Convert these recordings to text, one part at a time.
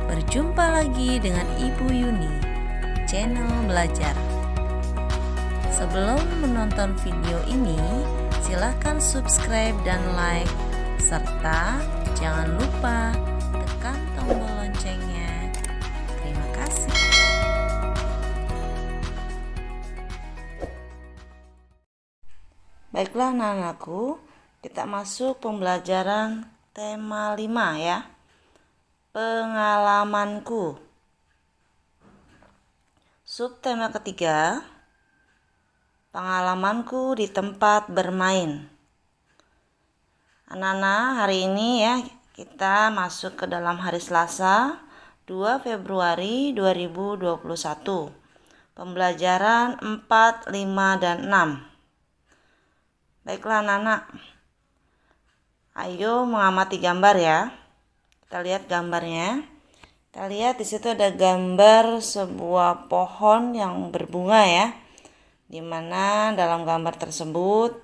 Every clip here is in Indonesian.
Berjumpa lagi dengan Ibu Yuni, channel belajar. Sebelum menonton video ini, silakan subscribe dan like, serta jangan lupa tekan tombol loncengnya. Terima kasih. Baiklah anak-anakku, kita masuk pembelajaran tema 5 ya. Pengalamanku. Subtema ketiga, pengalamanku di tempat bermain. Anak-anak, hari ini ya kita masuk ke dalam hari Selasa 2 Februari 2021. Pembelajaran 4, 5, dan 6. Baiklah anak-anak, ayo mengamati gambar ya. Kita lihat gambarnya. Kita lihat di situ ada gambar sebuah pohon yang berbunga ya. Dimana dalam gambar tersebut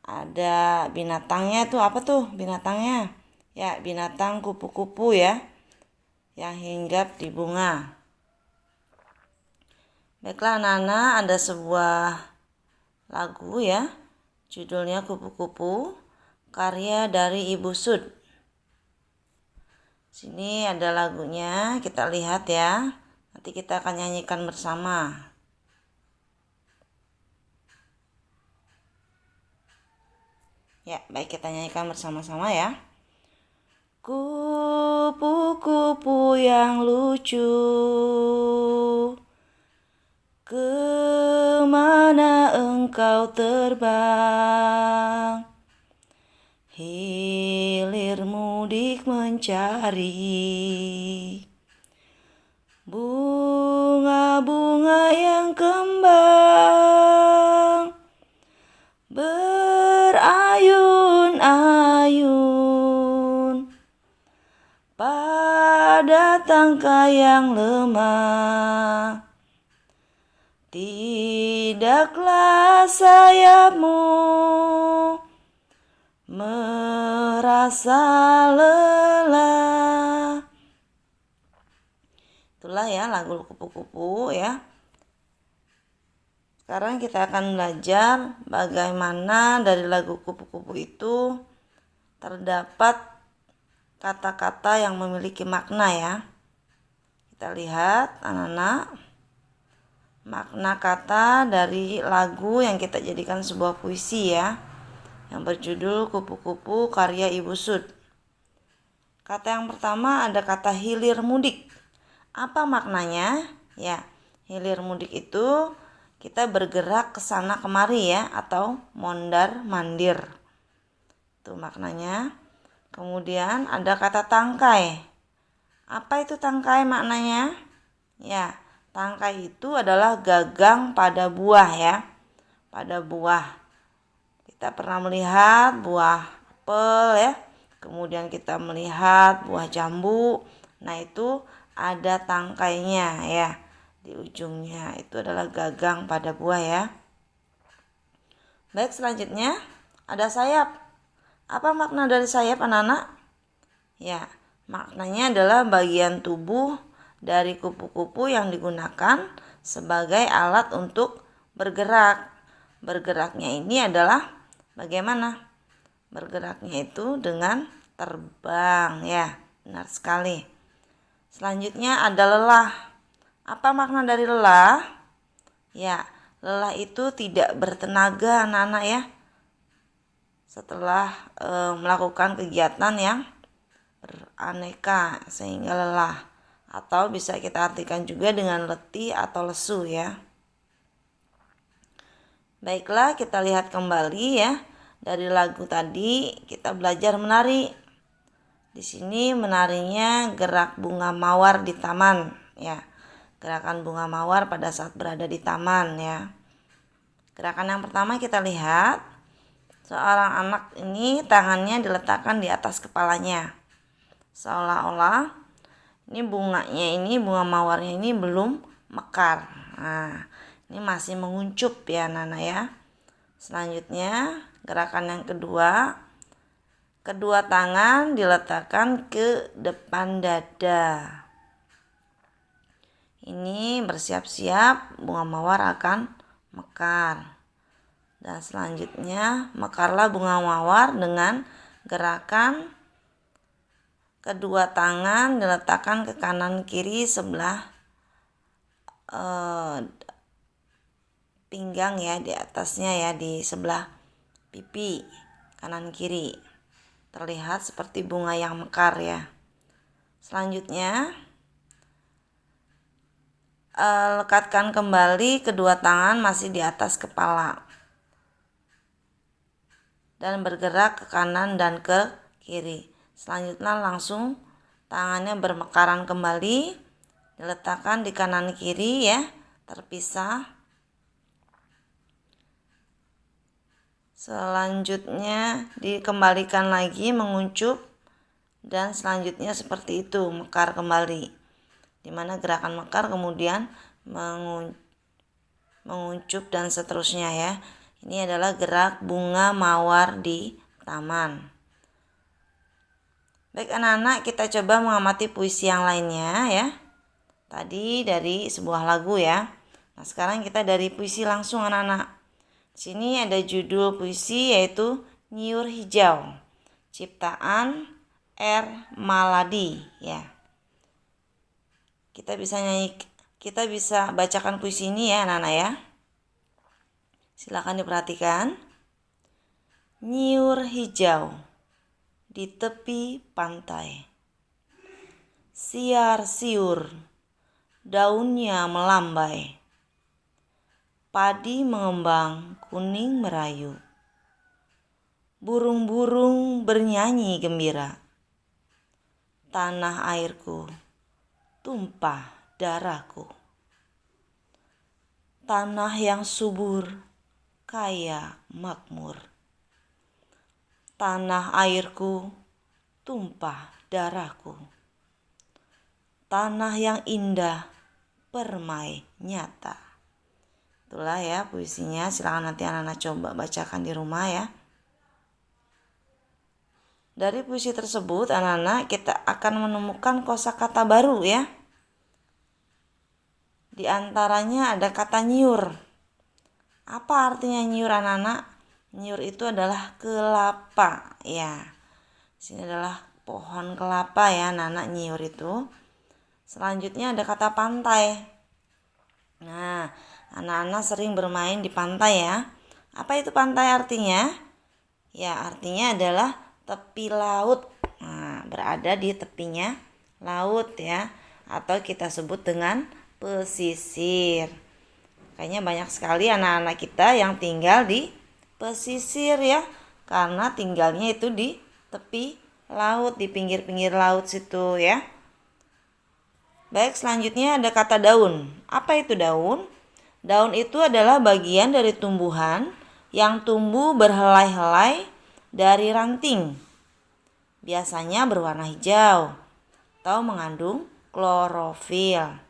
ada binatangnya tuh, apa tuh binatangnya? Ya, binatang kupu-kupu ya, yang hinggap di bunga. Baiklah anak-anak, ada sebuah lagu ya, judulnya Kupu-Kupu, karya dari Ibu Sud. Sini ada lagunya, kita lihat ya. Nanti kita akan nyanyikan bersama. Ya, baik, kita nyanyikan bersama-sama ya. Kupu-kupu yang lucu, kemana engkau terbang? Hilir mudik mencari bunga-bunga yang kembang, berayun-ayun pada tangkai yang lemah. Tidaklah sayapmu merasa lelah. Itulah ya lagu kupu-kupu ya. Sekarang kita akan belajar bagaimana dari lagu kupu-kupu itu terdapat kata-kata yang memiliki makna ya. Kita lihat anak-anak, makna kata dari lagu yang kita jadikan sebuah puisi ya, yang berjudul Kupu-Kupu karya Ibu Sud. Kata yang pertama ada kata hilir mudik. Apa maknanya? Ya, hilir mudik itu kita bergerak ke sana kemari ya, atau mondar-mandir. Itu maknanya. Kemudian ada kata tangkai. Apa itu tangkai maknanya? Ya, tangkai itu adalah gagang pada buah ya. Pada buah. Kita pernah melihat buah apel ya. Kemudian kita melihat buah jambu. Nah, itu ada tangkainya ya. Di ujungnya itu adalah gagang pada buah ya. Baik, selanjutnya ada sayap. Apa makna dari sayap anak-anak? Ya, maknanya adalah bagian tubuh dari kupu-kupu yang digunakan sebagai alat untuk bergerak. Bergeraknya ini adalah bagaimana? Bergeraknya itu dengan terbang ya, benar sekali. Selanjutnya ada lelah. Apa makna dari lelah? Ya, lelah itu tidak bertenaga anak-anak ya. Setelah melakukan kegiatan yang beraneka sehingga lelah. Atau bisa kita artikan juga dengan letih atau lesu ya. Baiklah, kita lihat kembali ya. Dari lagu tadi kita belajar menari. Di sini menarinya gerak bunga mawar di taman ya. Gerakan bunga mawar pada saat berada di taman ya. Gerakan yang pertama kita lihat, seorang anak ini tangannya diletakkan di atas kepalanya. Seolah-olah ini bunganya ini, bunga mawarnya ini belum mekar. Nah, ini masih menguncup ya Nana ya. Selanjutnya gerakan yang kedua, kedua tangan diletakkan ke depan dada. Ini bersiap-siap bunga mawar akan mekar. Dan selanjutnya mekarlah bunga mawar dengan gerakan kedua tangan diletakkan ke kanan kiri sebelah pinggang ya, di atasnya ya, di sebelah pipi kanan kiri. Terlihat seperti bunga yang mekar ya. Selanjutnya lekatkan kembali kedua tangan masih di atas kepala dan bergerak ke kanan dan ke kiri. Selanjutnya langsung tangannya bermekaran kembali, diletakkan di kanan kiri ya, terpisah. Selanjutnya dikembalikan lagi menguncup, dan selanjutnya seperti itu, mekar kembali. Dimana gerakan mekar kemudian menguncup dan seterusnya ya. Ini adalah gerak bunga mawar di taman. Baik anak-anak, kita coba mengamati puisi yang lainnya ya. Tadi dari sebuah lagu ya. Nah sekarang kita dari puisi langsung anak-anak. Di sini ada judul puisi yaitu Nyiur Hijau, ciptaan R. Maladi ya. Kita bisa bacakan puisi ini ya anak-anak ya. Silakan diperhatikan. Nyiur hijau di tepi pantai, siar siur, daunnya melambai, padi mengembang kuning merayu, burung-burung bernyanyi gembira, tanah airku tumpah darahku, tanah yang subur kaya makmur, tanah airku tumpah darahku, tanah yang indah permai nyata. Itulah ya puisinya, silakan nanti anak-anak coba bacakan di rumah ya. Dari puisi tersebut anak-anak kita akan menemukan kosakata baru ya. Di antaranya ada kata nyiur. Apa artinya nyiur anak-anak? Nyiur itu adalah kelapa ya. Di sini adalah pohon kelapa ya anak-anak, nyiur itu. Selanjutnya ada kata pantai. Nah, anak-anak sering bermain di pantai ya. Apa itu pantai artinya? Ya, artinya adalah tepi laut. Nah, berada di tepinya laut ya, atau kita sebut dengan pesisir. Kayaknya banyak sekali anak-anak kita yang tinggal di pesisir ya, karena tinggalnya itu di tepi laut, di pinggir-pinggir laut situ ya. Baik, selanjutnya ada kata daun. Apa itu daun? Daun itu adalah bagian dari tumbuhan yang tumbuh berhelai-helai dari ranting. Biasanya berwarna hijau atau mengandung klorofil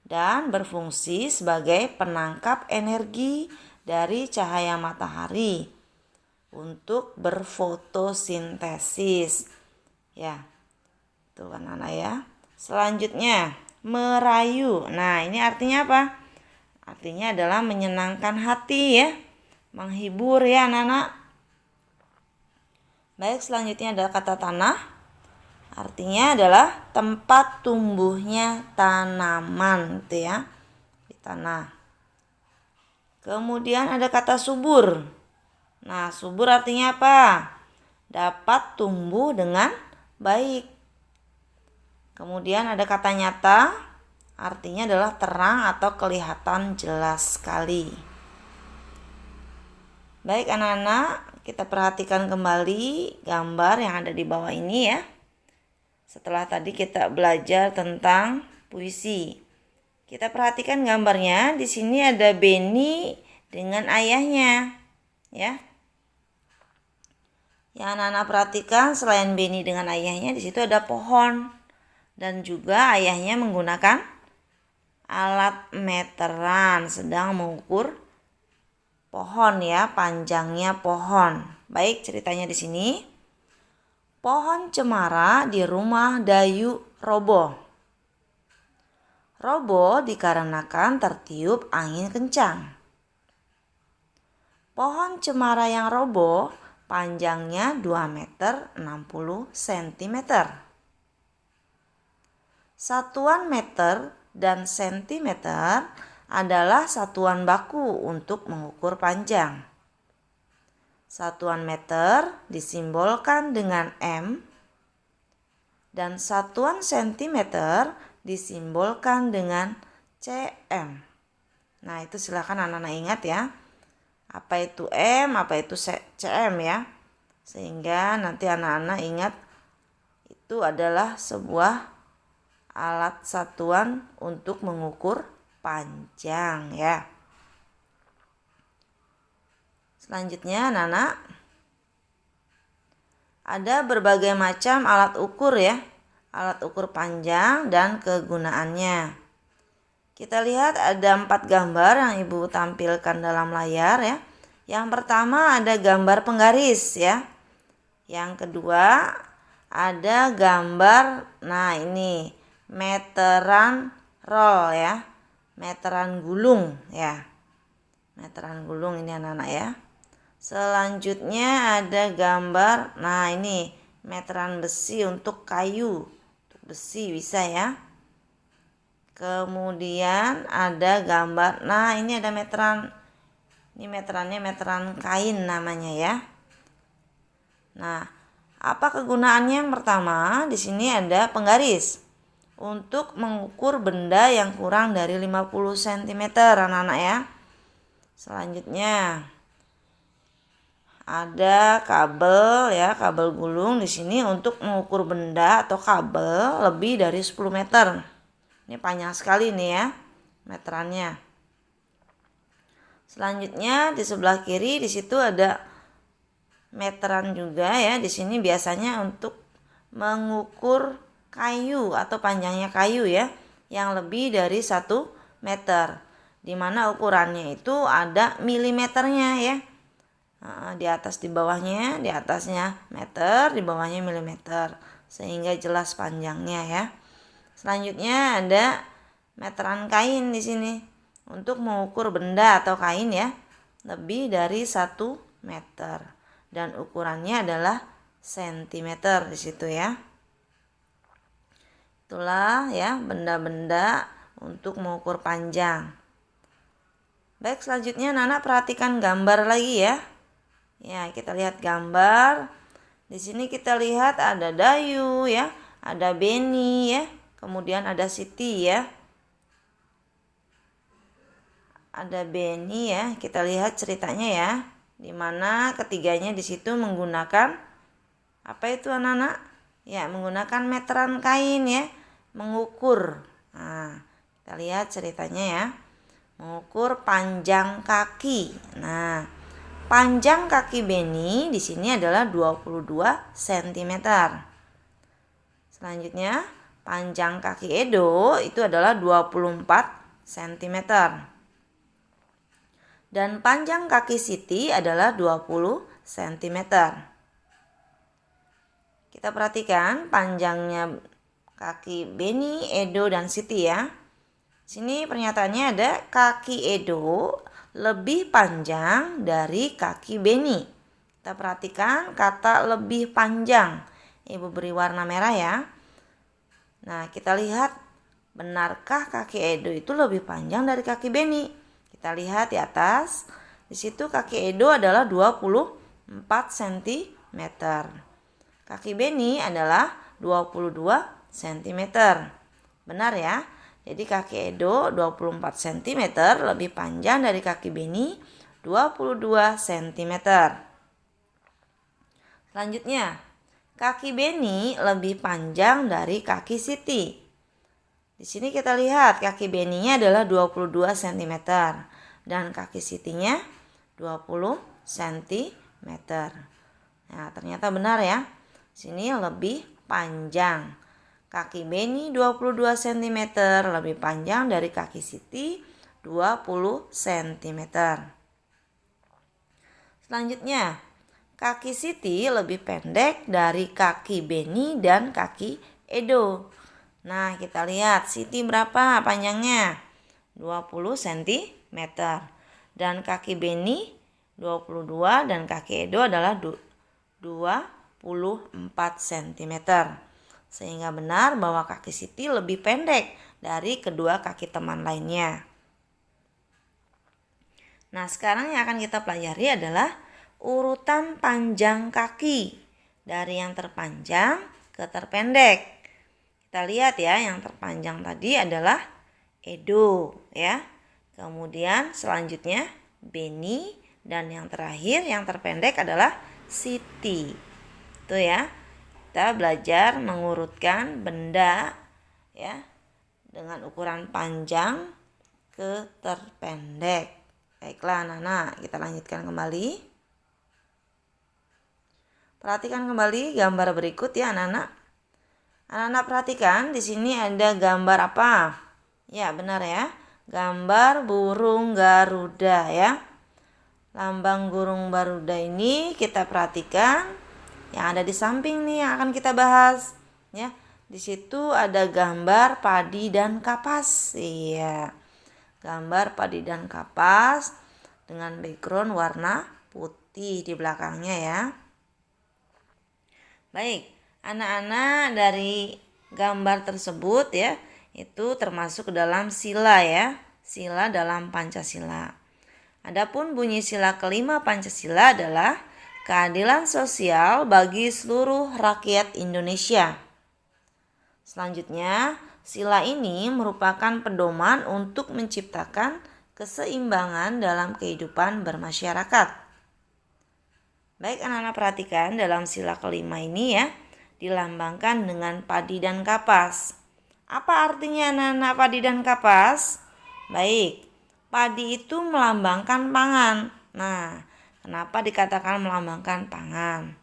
dan berfungsi sebagai penangkap energi dari cahaya matahari untuk berfotosintesis. Ya, itu kan anak ya. Selanjutnya merayu. Nah, ini artinya apa? Artinya adalah menyenangkan hati ya, menghibur ya anak-anak. Baik, selanjutnya ada kata tanah. Artinya adalah tempat tumbuhnya tanaman gitu ya, di tanah. Kemudian ada kata subur. Nah, subur artinya apa? Dapat tumbuh dengan baik. Kemudian ada kata nyata. Artinya adalah terang atau kelihatan jelas sekali. Baik anak-anak, kita perhatikan kembali gambar yang ada di bawah ini ya. Setelah tadi kita belajar tentang puisi, kita perhatikan gambarnya. Di sini ada Beni dengan ayahnya, ya. Yang anak-anak perhatikan, selain Beni dengan ayahnya, di situ ada pohon dan juga ayahnya menggunakan alat meteran, sedang mengukur pohon ya, panjangnya pohon. Baik, ceritanya di sini. Pohon cemara di rumah Dayu roboh. Roboh dikarenakan tertiup angin kencang. Pohon cemara yang roboh panjangnya 2 meter 60 cm. Satuan meter dan sentimeter adalah satuan baku untuk mengukur panjang. Satuan meter disimbolkan dengan M dan satuan sentimeter disimbolkan dengan cm. Nah, itu silakan anak-anak ingat ya. Apa itu M, apa itu cm ya. Sehingga nanti anak-anak ingat itu adalah sebuah alat satuan untuk mengukur panjang ya. Selanjutnya anak-anak, ada berbagai macam alat ukur ya. Alat ukur panjang dan kegunaannya. Kita lihat ada 4 gambar yang Ibu tampilkan dalam layar ya. Yang pertama ada gambar penggaris ya. Yang kedua ada gambar, nah ini meteran roll ya, meteran gulung ya, meteran gulung ini anak-anak ya. Selanjutnya ada gambar, nah ini meteran besi untuk kayu, untuk besi bisa ya. Kemudian ada gambar, nah ini ada meteran, ini meterannya meteran kain namanya ya. Nah, apa kegunaannya? Yang pertama di sini ada penggaris untuk mengukur benda yang kurang dari 50 cm anak-anak ya. Selanjutnya ada kabel ya, kabel gulung di sini untuk mengukur benda atau kabel lebih dari 10 meter. Ini panjang sekali nih ya meterannya. Selanjutnya di sebelah kiri di situ ada meteran juga ya. Di sini biasanya untuk mengukur kayu atau panjangnya kayu ya, yang lebih dari 1 meter, dimana ukurannya itu ada milimeternya ya. Di atas di bawahnya, di atasnya meter, di bawahnya milimeter, sehingga jelas panjangnya ya. Selanjutnya ada meteran kain di sini untuk mengukur benda atau kain ya lebih dari 1 meter dan ukurannya adalah sentimeter di situ ya. Itulah ya benda-benda untuk mengukur panjang. Baik, selanjutnya anak-anak perhatikan gambar lagi ya. Ya, kita lihat gambar. Di sini kita lihat ada Dayu ya, ada Beni ya, kemudian ada Siti ya. Ada Beni ya, kita lihat ceritanya ya, dimana ketiganya di situ menggunakan apa itu anak-anak? Ya, menggunakan meteran kain ya, mengukur. Nah, kita lihat ceritanya ya. Mengukur panjang kaki. Nah, panjang kaki Beni di sini adalah 22 cm. Selanjutnya, panjang kaki Edo itu adalah 24 cm. Dan panjang kaki Siti adalah 20 cm. Kita perhatikan panjangnya kaki Beni, Edo, dan Siti ya. Sini pernyataannya ada kaki Edo lebih panjang dari kaki Beni. Kita perhatikan kata lebih panjang. Ibu beri warna merah ya. Nah, kita lihat benarkah kaki Edo itu lebih panjang dari kaki Beni? Kita lihat di atas. Di situ kaki Edo adalah 24 cm. Kaki Beni adalah 22 cm. Benar ya? Jadi kaki Edo 24 cm lebih panjang dari kaki Beni 22 cm. Selanjutnya, kaki Beni lebih panjang dari kaki Siti. Di sini kita lihat kaki Beninya adalah 22 cm dan kaki Sitinya 20 cm. Nah, ternyata benar ya. Sini lebih panjang. Kaki Beni 22 cm lebih panjang dari kaki Siti 20 cm. Selanjutnya, kaki Siti lebih pendek dari kaki Beni dan kaki Edo. Nah, kita lihat Siti berapa panjangnya? 20 cm. Dan kaki Beni 22 dan kaki Edo adalah 24 cm. Sehingga benar bahwa kaki Siti lebih pendek dari kedua kaki teman lainnya. Nah, sekarang yang akan kita pelajari adalah urutan panjang kaki dari yang terpanjang ke terpendek. Kita lihat ya, yang terpanjang tadi adalah Edo ya. Kemudian selanjutnya Beni dan yang terakhir yang terpendek adalah Siti. Itu ya. Kita belajar mengurutkan benda ya dengan ukuran panjang ke terpendek. Baiklah anak-anak, kita lanjutkan kembali. Perhatikan kembali gambar berikut ya anak-anak. Anak-anak perhatikan di sini ada gambar apa? Ya, benar ya. Gambar burung Garuda ya. Lambang burung Garuda ini kita perhatikan yang ada di samping nih yang akan kita bahas ya. Di situ ada gambar padi dan kapas. Iya. Gambar padi dan kapas dengan background warna putih di belakangnya ya. Baik, anak-anak dari gambar tersebut ya, itu termasuk dalam sila ya. Sila dalam Pancasila. Adapun bunyi sila kelima Pancasila adalah keadilan sosial bagi seluruh rakyat Indonesia. Selanjutnya, sila ini merupakan pedoman untuk menciptakan keseimbangan dalam kehidupan bermasyarakat. Baik anak-anak perhatikan dalam sila kelima ini ya, dilambangkan dengan padi dan kapas. Apa artinya anak-anak padi dan kapas? Baik, padi itu melambangkan pangan. Nah, kenapa dikatakan melambangkan pangan?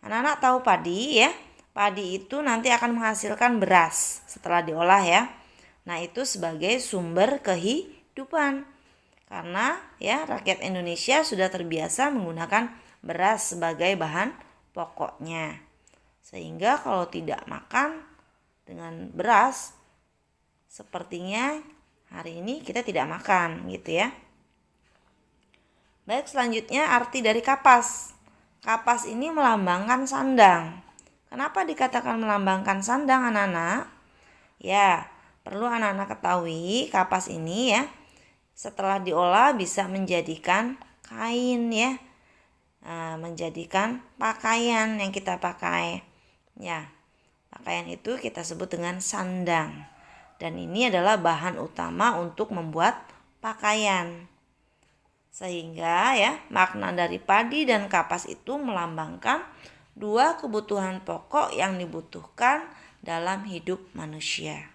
Anak-anak tahu padi ya? Padi itu nanti akan menghasilkan beras setelah diolah ya. Nah, itu sebagai sumber kehidupan. Karena ya rakyat Indonesia sudah terbiasa menggunakan beras sebagai bahan pokoknya. Sehingga kalau tidak makan dengan beras, sepertinya hari ini kita tidak makan gitu ya. Baik, selanjutnya arti dari kapas. Kapas ini melambangkan sandang. Kenapa dikatakan melambangkan sandang anak-anak? Ya, perlu anak-anak ketahui kapas ini ya, setelah diolah bisa menjadikan kain ya, menjadikan pakaian yang kita pakai. Ya, pakaian itu kita sebut dengan sandang. Dan ini adalah bahan utama untuk membuat pakaian. Sehingga ya, makna dari padi dan kapas itu melambangkan dua kebutuhan pokok yang dibutuhkan dalam hidup manusia.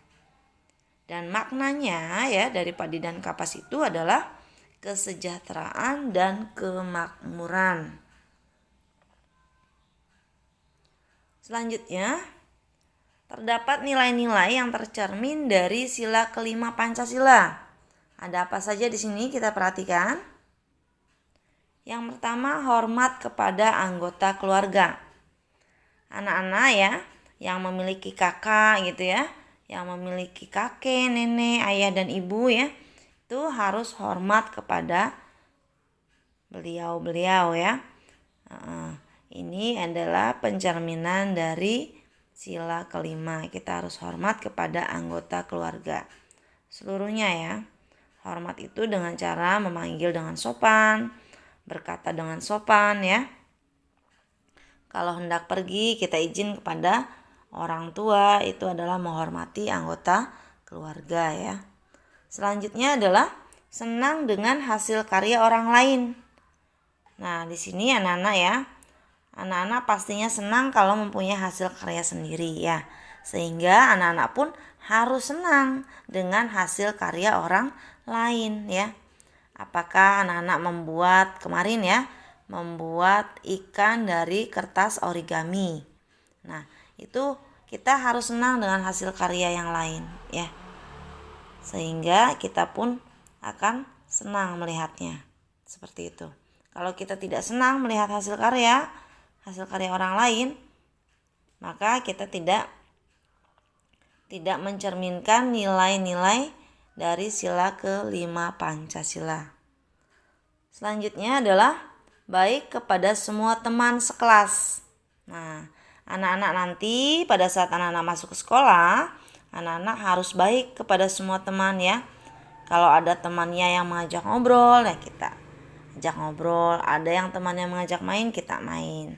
Dan maknanya ya dari padi dan kapas itu adalah kesejahteraan dan kemakmuran. Selanjutnya, terdapat nilai-nilai yang tercermin dari sila kelima Pancasila. Ada apa saja di sini kita perhatikan? Yang pertama, hormat kepada anggota keluarga. Anak-anak ya yang memiliki kakak gitu ya, yang memiliki kakek, nenek, ayah dan ibu ya, itu harus hormat kepada beliau-beliau ya. Ini adalah pencerminan dari sila kelima. Kita harus hormat kepada anggota keluarga seluruhnya ya. Hormat itu dengan cara memanggil dengan sopan, berkata dengan sopan ya. Kalau hendak pergi kita izin kepada orang tua, itu adalah menghormati anggota keluarga ya. Selanjutnya adalah senang dengan hasil karya orang lain. Nah, di sini anak-anak ya. Anak-anak pastinya senang kalau mempunyai hasil karya sendiri ya. Sehingga anak-anak pun harus senang dengan hasil karya orang lain ya. Apakah anak-anak membuat ikan dari kertas origami. Nah, itu kita harus senang dengan hasil karya yang lain ya. Sehingga kita pun akan senang melihatnya. Seperti itu. Kalau kita tidak senang melihat hasil karya orang lain, maka kita tidak tidak mencerminkan nilai-nilai dari sila ke-5 Pancasila. Selanjutnya adalah baik kepada semua teman sekelas. Nah, anak-anak nanti pada saat anak-anak masuk ke sekolah, anak-anak harus baik kepada semua teman ya. Kalau ada temannya yang mengajak ngobrol, ya kita ajak ngobrol. Ada yang temannya mengajak main, kita main.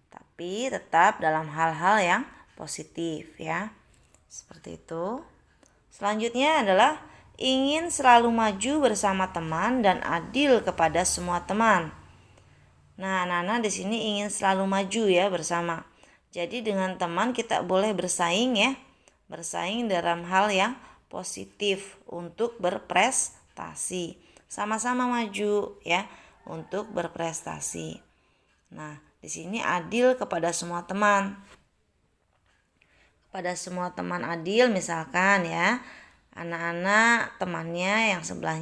Tapi tetap dalam hal-hal yang positif ya. Seperti itu. Selanjutnya adalah ingin selalu maju bersama teman dan adil kepada semua teman. Nah, anak-anak di sini ingin selalu maju ya bersama. Jadi dengan teman kita boleh bersaing ya. Bersaing dalam hal yang positif untuk berprestasi. Sama-sama maju ya untuk berprestasi. Nah, di sini adil kepada semua teman. Kepada semua teman adil misalkan ya. Anak-anak temannya yang sebelah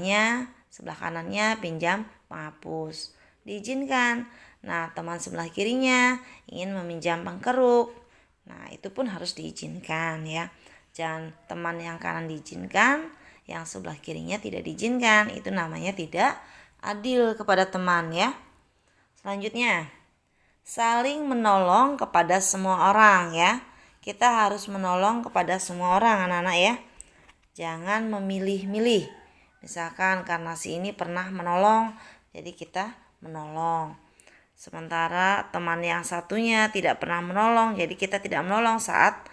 kanannya pinjam penghapus. Diizinkan. Nah, teman sebelah kirinya ingin meminjam pengkeruk. Nah, itu pun harus diizinkan ya. Jangan teman yang kanan diizinkan, yang sebelah kirinya tidak diizinkan. Itu namanya tidak adil kepada teman ya. Selanjutnya, saling menolong kepada semua orang ya. Kita harus menolong kepada semua orang anak-anak ya. Jangan memilih-milih. Misalkan karena si ini pernah menolong, jadi kita menolong. Sementara teman yang satunya tidak pernah menolong, jadi kita tidak menolong saat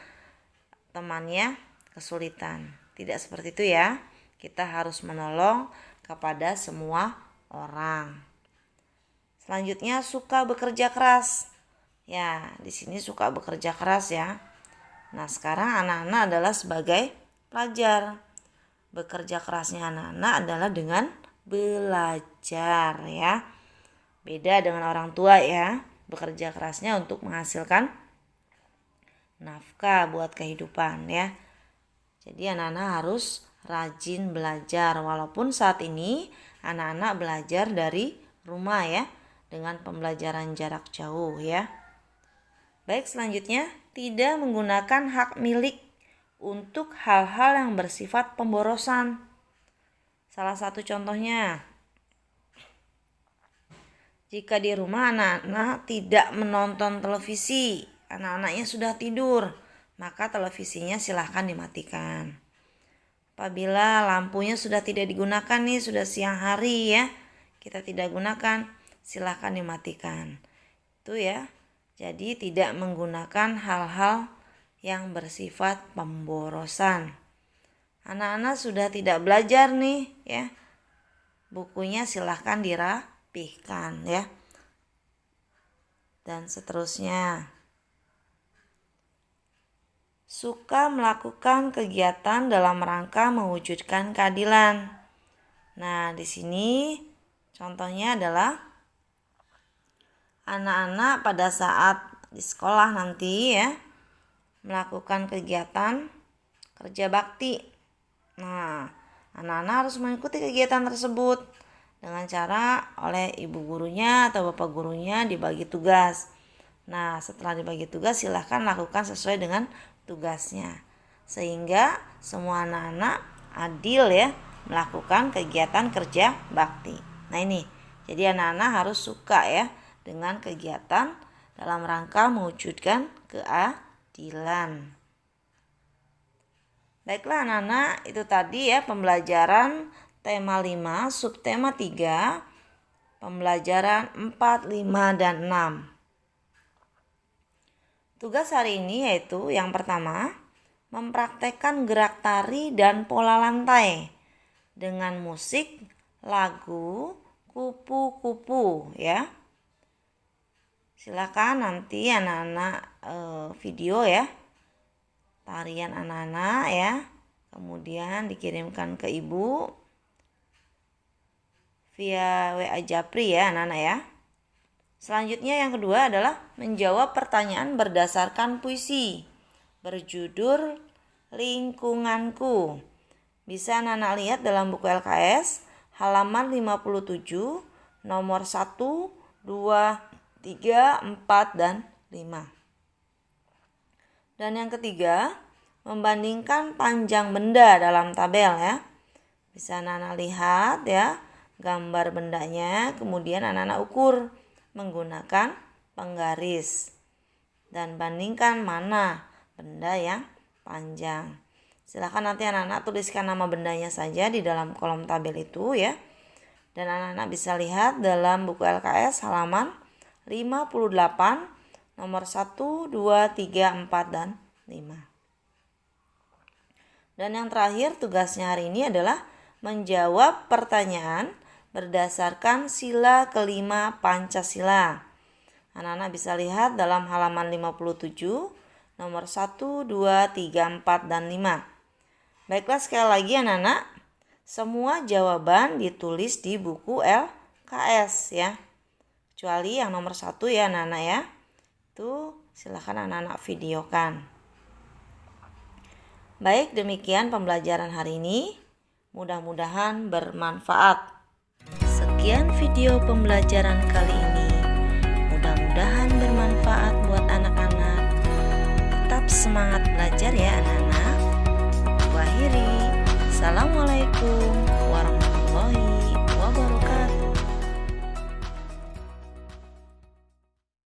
temannya kesulitan. Tidak seperti itu ya. Kita harus menolong kepada semua orang. Selanjutnya suka bekerja keras. Ya, di sini suka bekerja keras ya. Nah, sekarang anak-anak adalah sebagai pelajar. Bekerja kerasnya anak-anak adalah dengan belajar ya. Beda dengan orang tua ya. Bekerja kerasnya untuk menghasilkan nafkah buat kehidupan ya. Jadi anak-anak harus rajin belajar. Walaupun saat ini anak-anak belajar dari rumah ya. Dengan pembelajaran jarak jauh ya. Baik, selanjutnya tidak menggunakan hak milik untuk hal-hal yang bersifat pemborosan. Salah satu contohnya, jika di rumah anak-anak tidak menonton televisi, anak-anaknya sudah tidur, maka televisinya silahkan dimatikan. Apabila lampunya sudah tidak digunakan nih, sudah siang hari ya, kita tidak gunakan, silahkan dimatikan. Itu ya, jadi tidak menggunakan hal-hal yang bersifat pemborosan. Anak-anak sudah tidak belajar nih ya, bukunya silahkan dirapihkan ya, dan seterusnya. Suka melakukan kegiatan dalam rangka mewujudkan keadilan. Nah, di sini contohnya adalah anak-anak pada saat di sekolah nanti ya melakukan kegiatan kerja bakti. Nah, anak-anak harus mengikuti kegiatan tersebut dengan cara oleh ibu gurunya atau bapak gurunya dibagi tugas. Nah, setelah dibagi tugas silahkan lakukan sesuai dengan tugasnya. Sehingga semua anak-anak adil ya melakukan kegiatan kerja bakti. Nah ini, jadi anak-anak harus suka ya dengan kegiatan dalam rangka mewujudkan keadilan. Baiklah anak-anak, itu tadi ya pembelajaran tema 5, subtema 3, pembelajaran 4, 5, dan 6. Tugas hari ini yaitu yang pertama, mempraktekkan gerak tari dan pola lantai dengan musik, lagu, kupu-kupu ya. Silakan nanti anak-anak video ya tarian anak-anak ya, kemudian dikirimkan ke ibu via WA Japri ya anak-anak ya. Selanjutnya yang kedua adalah menjawab pertanyaan berdasarkan puisi berjudul Lingkunganku. Bisa anak-anak lihat dalam buku LKS halaman 57 nomor 1, 2, 3, 4, dan 5. Dan yang ketiga, membandingkan panjang benda dalam tabel ya. Bisa anak-anak lihat ya gambar bendanya, kemudian anak-anak ukur menggunakan penggaris. Dan bandingkan mana benda yang panjang. Silakan nanti anak-anak tuliskan nama bendanya saja di dalam kolom tabel itu ya. Dan anak-anak bisa lihat dalam buku LKS halaman 58 nomor 1, 2, 3, 4, dan 5. Dan yang terakhir tugasnya hari ini adalah menjawab pertanyaan berdasarkan sila kelima Pancasila. Anak-anak bisa lihat dalam halaman 57 nomor 1, 2, 3, 4, dan 5. Baiklah sekali lagi anak-anak, semua jawaban ditulis di buku LKS ya. Kecuali yang nomor 1 ya anak-anak ya. Itu silakan anak-anak videokan. Baik, demikian pembelajaran hari ini. Mudah-mudahan bermanfaat. Sekian video pembelajaran kali ini. Mudah-mudahan bermanfaat buat anak-anak. Tetap semangat belajar ya anak-anak.